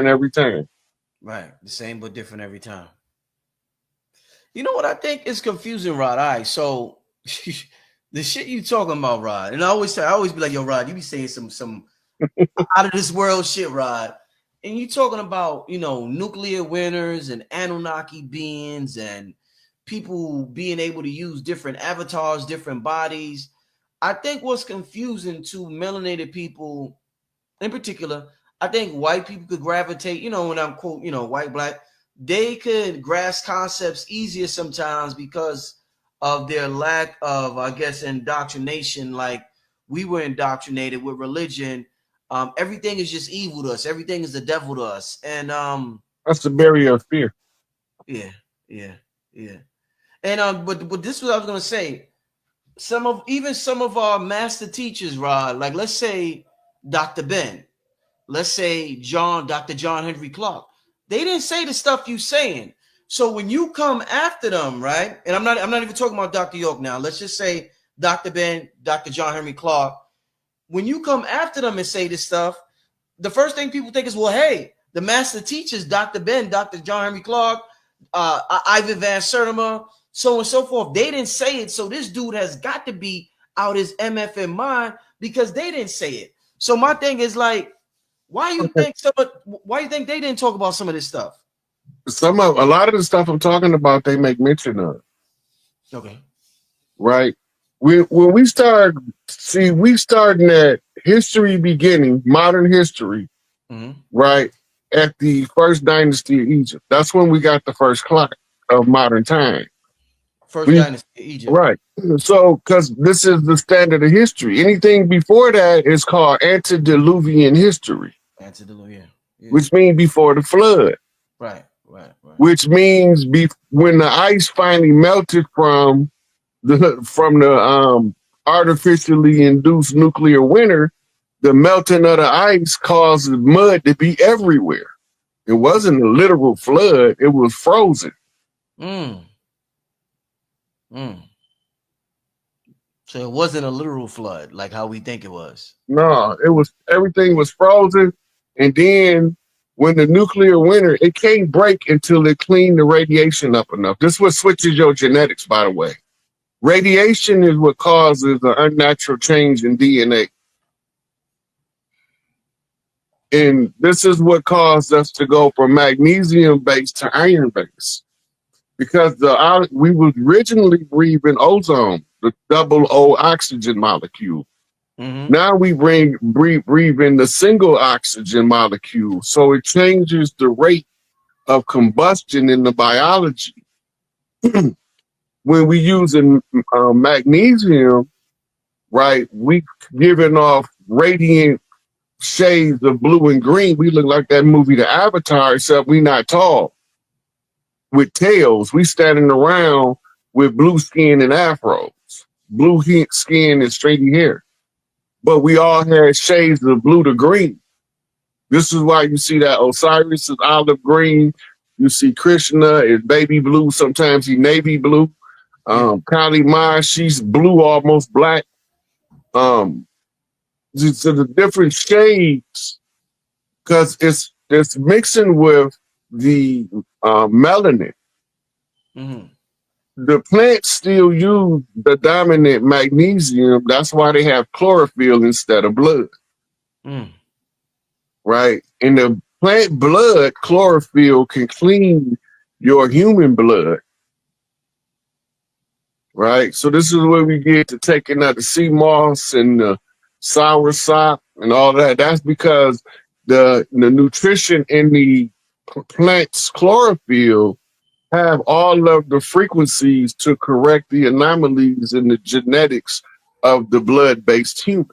every time. Right. The same but different every time. You know what I think is confusing, Rod? All right, so the shit you talking about, Rod, and I always be like, yo, Rod, you be saying some out of this world shit, Rod. And you talking about, you know, nuclear winners and Anunnaki beings and people being able to use different avatars, different bodies. I think what's confusing to melanated people in particular, I think white people could gravitate, you know, when I'm quote, you know, white, black, they could grasp concepts easier sometimes because of their lack of, I guess, indoctrination. Like we were indoctrinated with religion. Everything is just evil to us. Everything is the devil to us. And that's the barrier of fear. Yeah. And but this is what I was gonna say. Some of our master teachers, Rod, like let's say Dr. Ben, let's say Dr. John Henry Clark, they didn't say the stuff you saying. So when you come after them, right? And I'm not even talking about Dr. York now. Let's just say Dr. Ben, Dr. John Henry Clark. When you come after them and say this stuff, the first thing people think is, well, hey, the master teachers, Dr. Ben, Dr. John Henry Clark, Ivan Van Sertima, so and so forth. They didn't say it, so this dude has got to be out his MFM mind because they didn't say it. So my thing is like, why you think they didn't talk about some of this stuff? A lot of the stuff I'm talking about, they make mention of. Okay. Right. When we starting at history beginning, modern history, right, at the first dynasty of Egypt. That's when we got the first clock of modern time. First dynasty of Egypt. Right. So, because this is the standard of history. Anything before that is called antediluvian history. Antediluvian. Yeah. Which means before the flood. Right. Which means when the ice finally melted from the artificially induced nuclear winter, the melting of the ice caused mud to be everywhere. It wasn't a literal flood; it was frozen. So it wasn't a literal flood like how we think it was. No, everything was frozen, and then when the nuclear winter, it can't break until it cleaned the radiation up enough. This is what switches your genetics, by the way. Radiation is what causes the unnatural change in DNA. And this is what caused us to go from magnesium-based to iron-based. Because we was originally breathing ozone, the double O oxygen molecule. Now we breathe in the single oxygen molecule. So it changes the rate of combustion in the biology. When we using magnesium, right, we giving off radiant shades of blue and green. We look like that movie, The Avatar, except we not tall. With tails, we standing around with blue skin and afros, blue skin and straighty hair. But we all had shades of blue to green. This is why you see that Osiris is olive green. You see Krishna is baby blue. Sometimes he's navy blue. Kali Ma, she's blue, almost black. So the different shades, because it's mixing with the melanin. The plants still use the dominant magnesium. That's why they have chlorophyll instead of blood. Right? In the plant blood, chlorophyll can clean your human blood. Right? So this is where we get to taking out the sea moss and the sour sop and all that. That's because the nutrition in the plant's chlorophyll have all of the frequencies to correct the anomalies in the genetics of the blood-based human.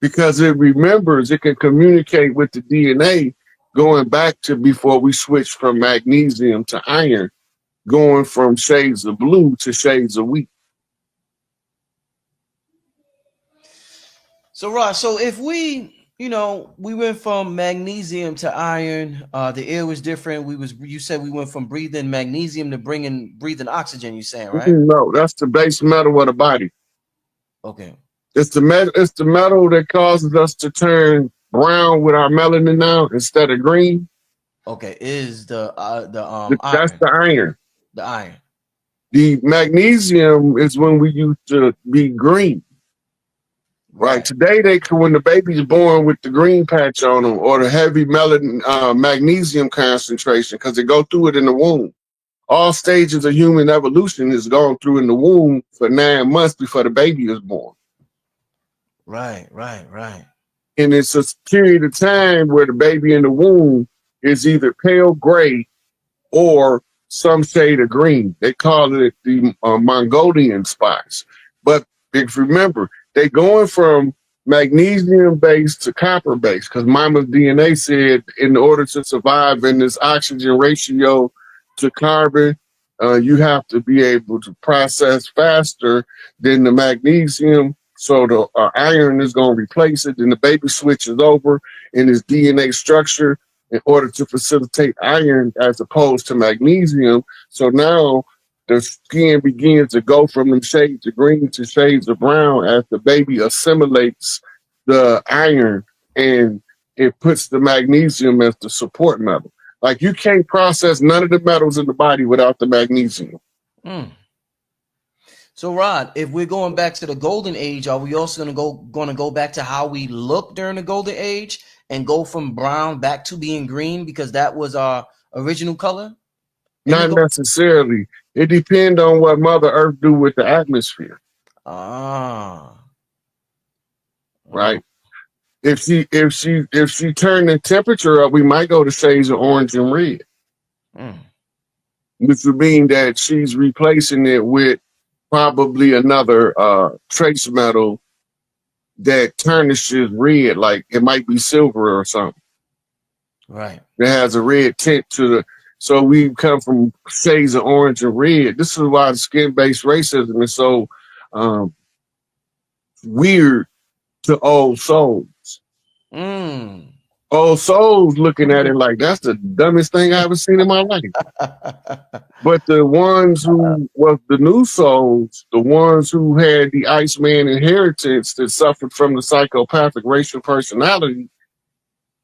Because it remembers, it can communicate with the DNA going back to before we switched from magnesium to iron, going from shades of blue to shades of wheat. So, Rod, so if we went from magnesium to iron, the air was different. You said we went from breathing magnesium to breathing oxygen, you saying, right? No, that's the base metal of the body. Okay. It's the metal that causes us to turn brown with our melanin now instead of green? Okay, is the That's iron. the iron. The iron. The magnesium is when we used to be green. Right. Today, when the baby's born with the green patch on them or the heavy melanin, magnesium concentration, because they go through it in the womb. All stages of human evolution is gone through in the womb for 9 months before the baby is born. Right. And it's a period of time where the baby in the womb is either pale gray or some shade of green. They call it the Mongolian spots. But if you remember, they're going from magnesium-based to copper-based because mama's DNA said in order to survive in this oxygen ratio to carbon, you have to be able to process faster than the magnesium. So the iron is going to replace it. Then the baby switches over in his DNA structure in order to facilitate iron as opposed to magnesium. So now the skin begins to go from them shades of green to shades of brown as the baby assimilates the iron and it puts the magnesium as the support metal. Like you can't process none of the metals in the body without the magnesium. So Rod, if we're going back to the golden age, are we also going to go back to how we look during the golden age and go from brown back to being green because that was our original color? Not necessarily. It depends on what Mother Earth do with the atmosphere. Right. If she turned the temperature up, we might go to shades of orange and red. Which would mean that she's replacing it with probably another trace metal that tarnishes red, like it might be silver or something. Right. It has a red tint to the. So we come from shades of orange and red. This is why the skin-based racism is so weird to old souls. Old souls looking at it like that's the dumbest thing I ever seen in my life. But the ones who was the new souls, the ones who had the Iceman inheritance that suffered from the psychopathic racial personality,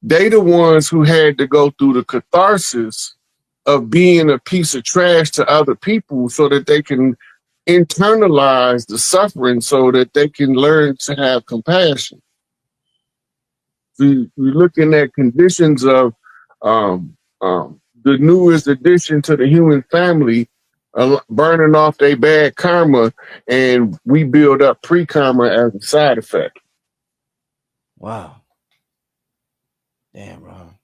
they the ones who had to go through the catharsis of being a piece of trash to other people so that they can internalize the suffering so that they can learn to have compassion. So you're looking at conditions of the newest addition to the human family burning off their bad karma, and we build up pre-karma as a side effect. Wow. Damn, Ron.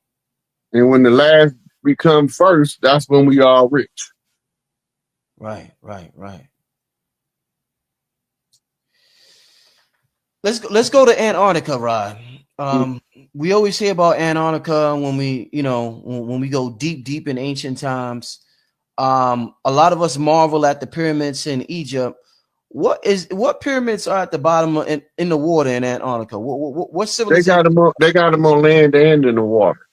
And when the last become first, that's when we all rich. Right. Let's go to Antarctica, Rod. We always hear about Antarctica when we, when we go deep in ancient times. A lot of us marvel at the pyramids in Egypt. What pyramids are at the bottom in the water in Antarctica? What civilization? They got them on land and in the water.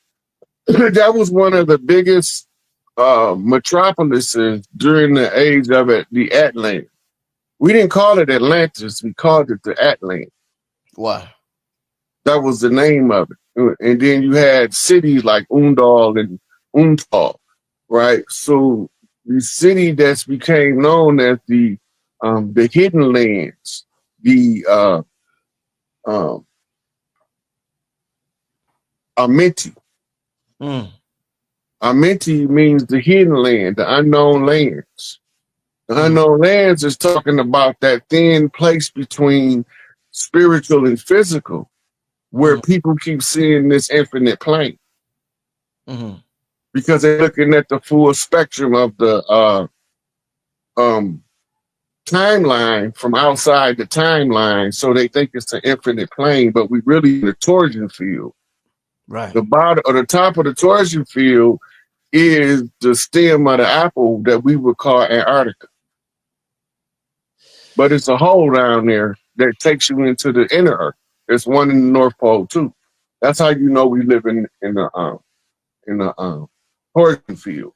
That was one of the biggest metropolises during the age of the Atlantic. We didn't call it Atlantis. We called it the Atlantic. Why? That was the name of it. And then you had cities like Undal and Untal, right? So the city that's became known as the Hidden Lands, the Amenti. Amenti means the hidden land, the unknown lands. The unknown lands is talking about that thin place between spiritual and physical, where people keep seeing this infinite plane. Because they're looking at the full spectrum of the timeline from outside the timeline, so they think it's an infinite plane, but we really in the torsion field. Right. The bottom or the top of the torsion field is the stem of the apple that we would call Antarctica. But it's a hole down there that takes you into the inner Earth. There's one in the North Pole too. That's how you know we live in the torsion field.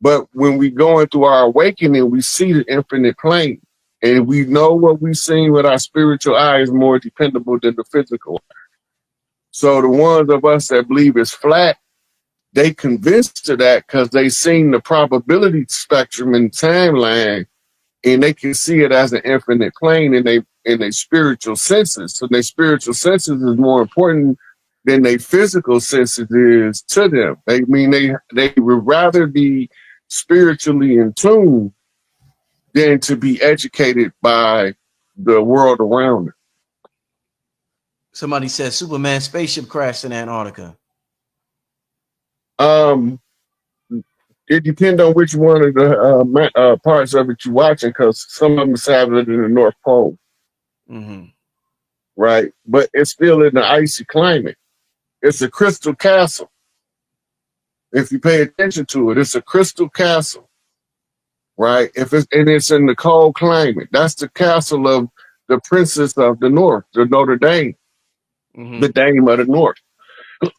But when we go into our awakening, we see the infinite plane, and we know what we've seen with our spiritual eye is more dependable than the physical eye. So the ones of us that believe it's flat, they convinced to that because they seen the probability spectrum in timeline, and they can see it as an infinite plane in their spiritual senses. So their spiritual senses is more important than their physical senses is to them. They would rather be spiritually in tune than to be educated by the world around them. Somebody said Superman spaceship crashed in Antarctica. It depends on which one of the parts of it you're watching, because some of them have it in the North Pole. Mm-hmm. Right? But it's still in the icy climate. It's a crystal castle. If you pay attention to it, it's a crystal castle. Right? It's in the cold climate. That's the castle of the princess of the North, the Notre Dame. Mm-hmm. The Dame of the North.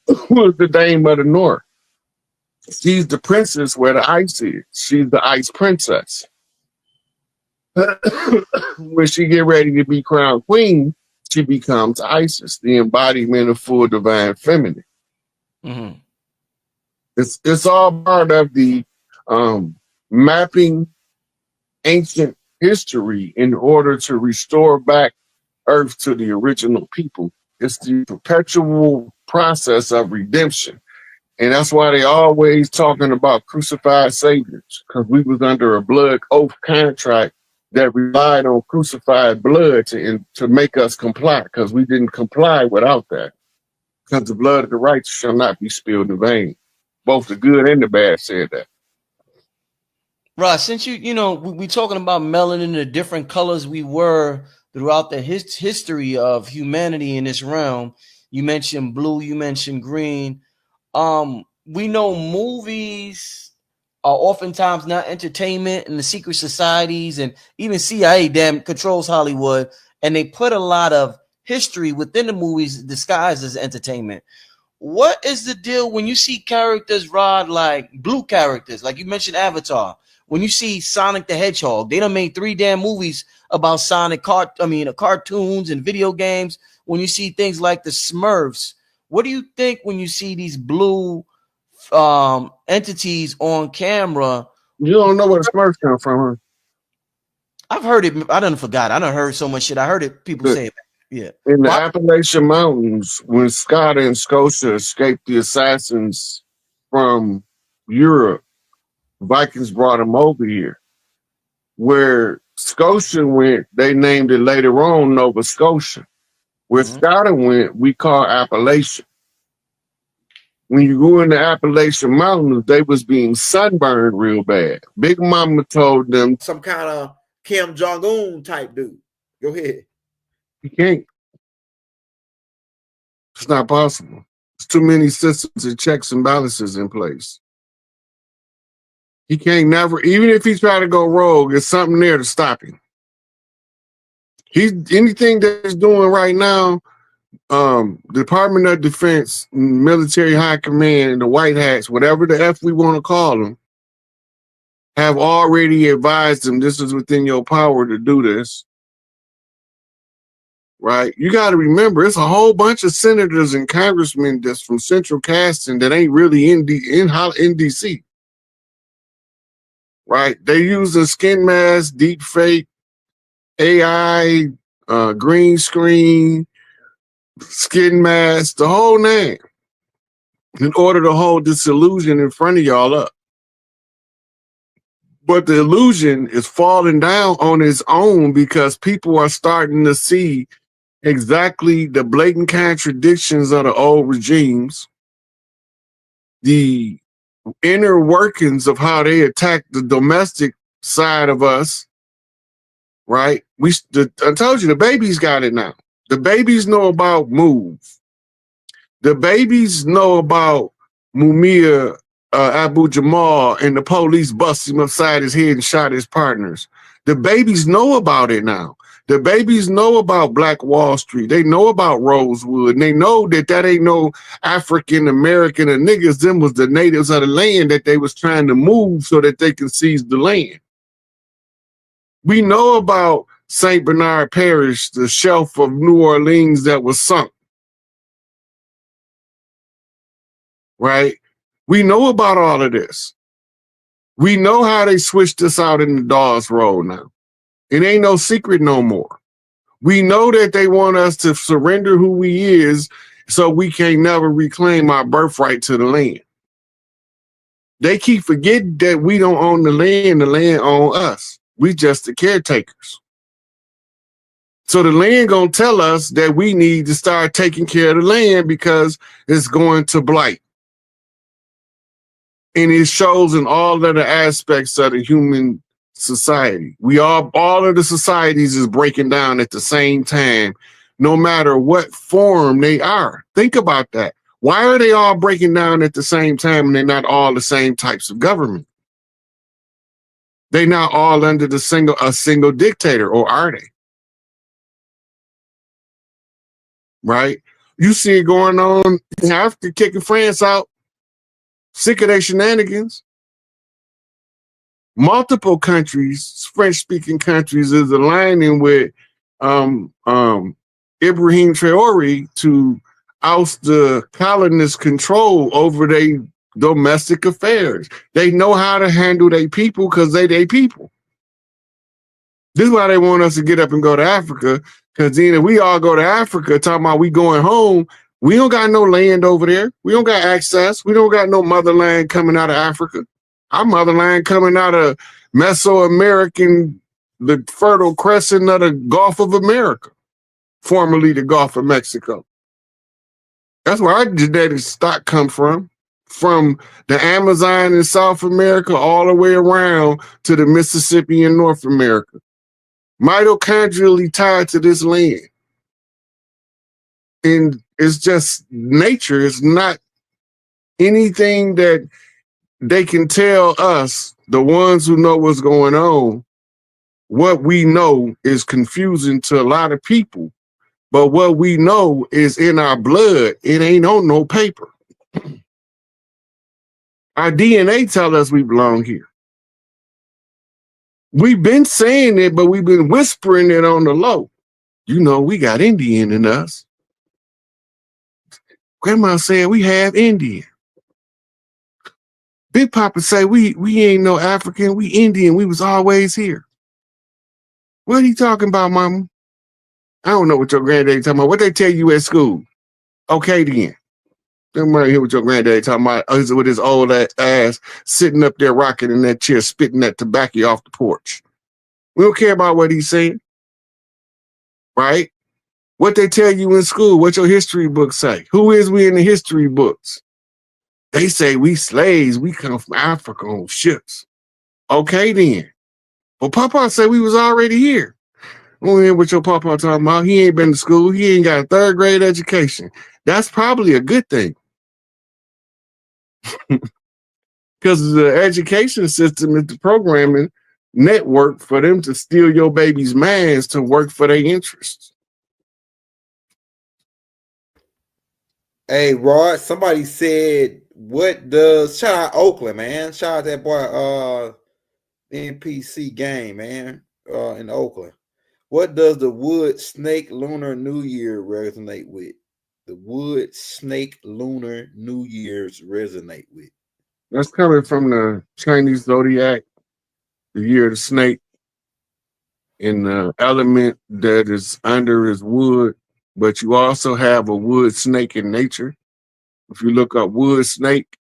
Who is the Dame of the North? She's the princess where the ice is. She's the ice princess. When she get ready to be crowned queen, she becomes Isis, the embodiment of full divine feminine. Mm-hmm. It's all part of the mapping ancient history in order to restore back Earth to the original people. It's the perpetual process of redemption. And that's why they always talking about crucified saviors, because we was under a blood oath contract that relied on crucified blood to make us comply, because we didn't comply without that. Because the blood of the righteous shall not be spilled in vain. Both the good and the bad said that. Right. Since we talking about melanin, the different colors we were throughout the history of humanity in this realm. You mentioned blue, you mentioned green. We know movies are oftentimes not entertainment, and the secret societies and even CIA controls Hollywood, and they put a lot of history within the movies disguised as entertainment. What is the deal when you see characters, Rod, like blue characters, like you mentioned Avatar? When you see Sonic the Hedgehog, they done made 3 damn movies about Sonic, cartoons and video games. When you see things like the Smurfs, what do you think when you see these blue entities on camera? You don't know where the Smurfs come from, huh? I've heard it. I done forgot. I done heard so much shit. I heard it. People say it. Yeah. In the Appalachian Mountains, when Scott and Scotia escaped the assassins from Europe, Vikings brought them over here. Where Scotia went, they named it later on Nova Scotia. Where Scott went, we call Appalachia. When you go in the Appalachian Mountains, they was being sunburned real bad. Big Mama told them, some kind of Kim Jong-un type dude. Go ahead. You can't. It's not possible. There's too many systems and checks and balances in place. He can't never, even if he try to go rogue, there's something there to stop him. Anything that he's doing right now, Department of Defense, Military High Command, and the White Hats, whatever the F we want to call them, have already advised him this is within your power to do this. Right? You got to remember, it's a whole bunch of senators and congressmen that's from central casting that ain't really in DC. Right? They use a skin mask, deep fake, AI, green screen, skin mask, the whole name, in order to hold this illusion in front of y'all up. But the illusion is falling down on its own because people are starting to see exactly the blatant contradictions of the old regimes, the inner workings of how they attack the domestic side of us, right? I told you, the babies got it now. The babies know about Move. The babies know about Mumia Abu Jamal and the police busted him upside his head and shot his partners. The babies know about it now. The babies know about Black Wall Street. They know about Rosewood. And they know that ain't no African American or niggas. Them was the natives of the land that they was trying to move so that they can seize the land. We know about St. Bernard Parish, the shelf of New Orleans that was sunk. right? We know about all of this. We know how they switched us out in the Dawes Road now. It ain't no secret no more. We know that they want us to surrender who we is so we can't never reclaim our birthright to the land. They keep forgetting that we don't own the land owns us. We just the caretakers. So the land gonna tell us that we need to start taking care of the land because it's going to blight. And it shows in all of the aspects of the human society. All of the societies is breaking down at the same time, no matter what form they are. Think about that. Why are they all breaking down at the same time and they're not all the same types of government? They're not all under a single dictator, or are they? Right? You see it going on in Africa, kicking France out, sick of their shenanigans. Multiple countries, French-speaking countries, is aligning with Ibrahim Traore to oust the colonist control over their domestic affairs. They know how to handle their people because they people. This is why they want us to get up and go to Africa, because then if we all go to Africa talking about we going home, we don't got no land over there. We don't got access. We don't got no motherland coming out of Africa. Our motherland coming out of Mesoamerican, the Fertile Crescent of the Gulf of America, formerly the Gulf of Mexico. That's where our genetic stock come from the Amazon in South America all the way around to the Mississippi in North America. Mitochondrially tied to this land. And it's just nature. It's not anything that they can tell us, the ones who know what's going on. What we know is confusing to a lot of people, but what we know is in our blood. It ain't on no paper. Our DNA tell us we belong here. We've been saying it, but we've been whispering it on the low. You know, we got Indian in us. Grandma said we have Indian. Big Papa say we ain't no African, we Indian. We was always here. What are you talking about, Mama? I don't know what your granddaddy talking about. What they tell you at school? Okay, then. Come right here with your granddaddy talking about with his old ass sitting up there rocking in that chair, spitting that tobacco off the porch. We don't care about what he's saying, right? What they tell you in school, what your history books say. Who is we in the history books? They say we slaves, we come from Africa on ships. Okay, then. Well, Papa said we was already here. I don't hear what your Papa talking about. He ain't been to school. He ain't got a 3rd grade education. That's probably a good thing. Because the education system is the programming network for them to steal your baby's minds to work for their interests. Hey, Rod, somebody said, what does, shout out Oakland, man. Shout out that boy, NPC game, man, in Oakland. What does the Wood Snake Lunar New Year resonate with? The Wood Snake Lunar New Year's resonate with? That's coming from the Chinese zodiac, the year of the snake, and the element that is under is wood, but you also have a wood snake in nature. If you look up wood snake,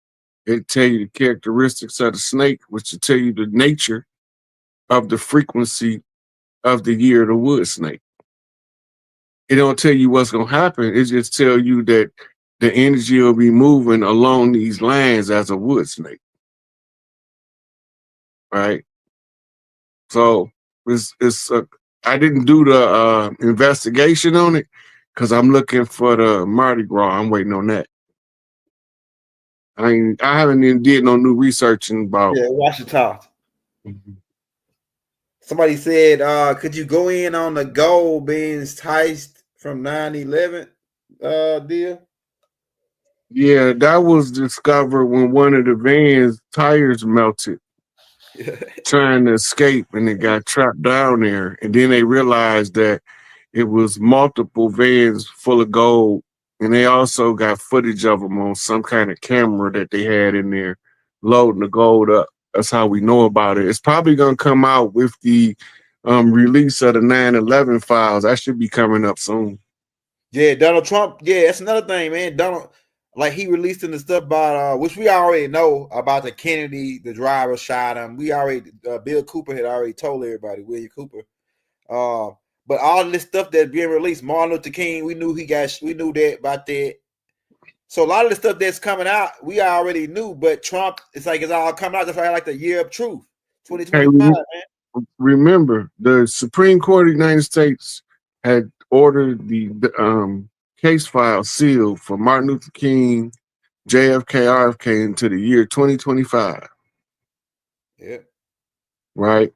it tell you the characteristics of the snake, which will tell you the nature of the frequency of the year of the wood snake. It don't tell you what's going to happen. It just tell you that the energy will be moving along these lines as a wood snake. Right? So I didn't do the investigation on it because I'm looking for the Mardi Gras. I'm waiting on that. I haven't even did no new research about. Yeah, Washington. Somebody said, could you go in on the gold being enticed from 9/11 deal? Yeah, that was discovered when one of the van's tires melted, trying to escape, and it got trapped down there. And then they realized that it was multiple vans full of gold And they also got footage of them on some kind of camera that they had in there loading the gold up. That's how we know about it. It's probably going to come out with the release of the 9/11 files. That should be coming up soon. Yeah, Donald Trump. Yeah, that's another thing, man. Donald, like he released in the stuff about which we already know about the Kennedy, the driver shot him. We already Bill Cooper had already told everybody, William Cooper. But all of this stuff that's being released, Martin Luther King, we knew that about that. So a lot of the stuff that's coming out, we already knew, but Trump, it's like it's all coming out. That's why I like the year of truth, 2025, man. Remember, the Supreme Court of the United States had ordered the case file sealed for Martin Luther King, JFK, RFK into the year 2025. Yeah. Right?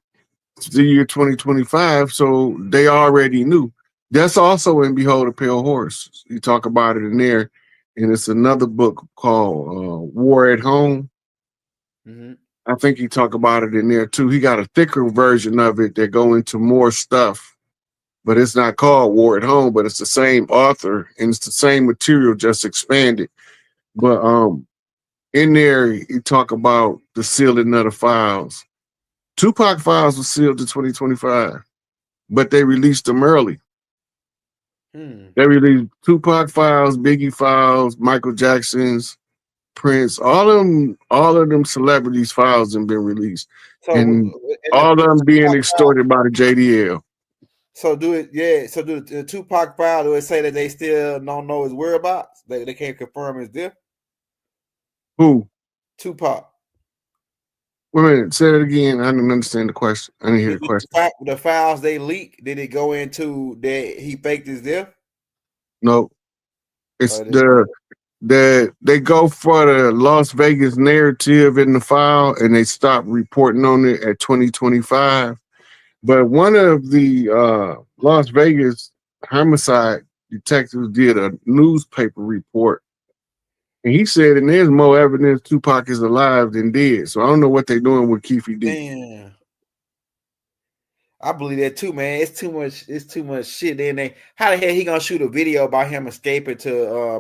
It's the year 2025, so they already knew. That's also in Behold a Pale Horse. You talk about it in there, and it's another book called War at Home. Mm-hmm. I think he talk about it in there too. He got a thicker version of it that go into more stuff, but it's not called War at Home, but it's the same author and it's the same material, just expanded. But in there, he talk about the sealing of the files. Tupac files were sealed to 2025, but they released them early. They released Tupac files, Biggie files, Michael Jackson's, Prince, all of them celebrities' files have been released, So and all of them being extorted by the JDL. So do the Tupac file, do it say that they still don't know his whereabouts? They can't confirm his death? Who? Tupac. Wait a minute, say it again. I didn't understand the question. I didn't hear the question. The files they leak, did it go into that he faked his death? No. It's they go for the Las Vegas narrative in the file and they stop reporting on it at 2025. But one of the Las Vegas homicide detectives did a newspaper report. And he said, and there's more evidence Tupac is alive than dead. So I don't know what they're doing with Keefe D. Damn. I believe that too, man. It's too much shit in there. How the hell he gonna shoot a video about him escaping to